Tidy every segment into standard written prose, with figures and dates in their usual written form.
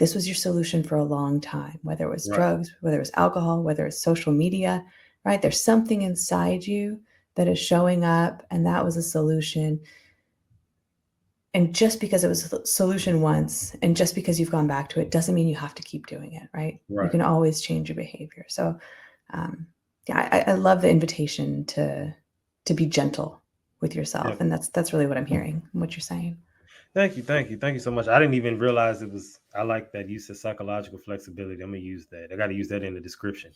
this was your solution for a long time, whether it was Right. drugs, whether it was alcohol, whether it's social media, right? There's something inside you that is showing up, and that was a solution. And just because it was a solution once, and just because you've gone back to it, doesn't mean you have to keep doing it, right? You Right. can always change your behavior. So, yeah, I love the invitation to be gentle with yourself, Yeah. and that's really what I'm hearing, what you're saying. Thank you. Thank you. Thank you so much. I didn't even realize it was, I like that you said psychological flexibility. I'm going to use that. I got to use that in the description.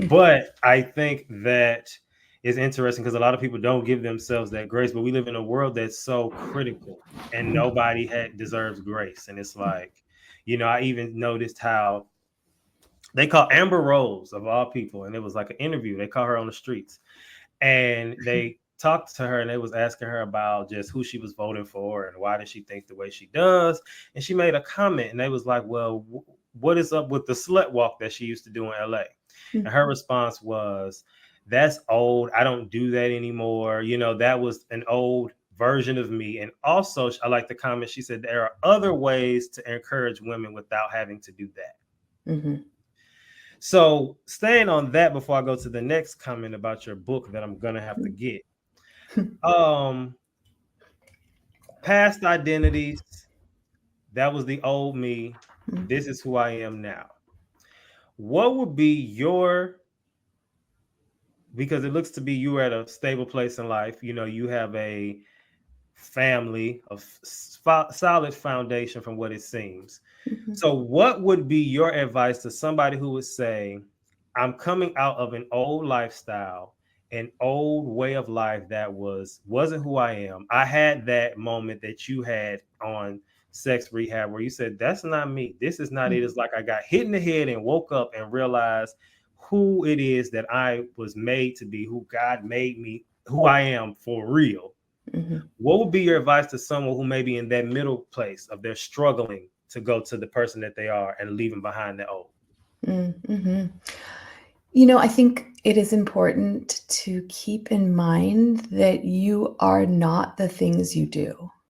But I think that is interesting because a lot of people don't give themselves that grace, but we live in a world that's so critical and nobody deserves grace. And it's like, I even noticed how they call Amber Rose, of all people, and it was like an interview. They caught her on the streets and they talked to her and they was asking her about just who she was voting for and why does she think the way she does. And she made a comment and they was like, well, what is up with the slut walk that she used to do in LA? And her response was, that's old. I don't do that anymore. That was an old version of me. And also, I like the comment. She said, there are other ways to encourage women without having to do that. Mm-hmm. So staying on that before I go to the next comment about your book that I'm gonna have to get. Past identities, that was the old me. This is who I am now. What would be because it looks to be you at a stable place in life, you have a family of solid foundation from what it seems. So what would be your advice to somebody who would say, I'm coming out of an old lifestyle, an old way of life that wasn't who I am. I had that moment that you had on sex rehab where you said, that's not me. This is not it. It's like I got hit in the head and woke up and realized who it is that I was made to be, who God made me, who I am for real. What would be your advice to someone who may be in that middle place of they're struggling to go to the person that they are and leaving behind the old? I think it is important to keep in mind that you are not the things you do.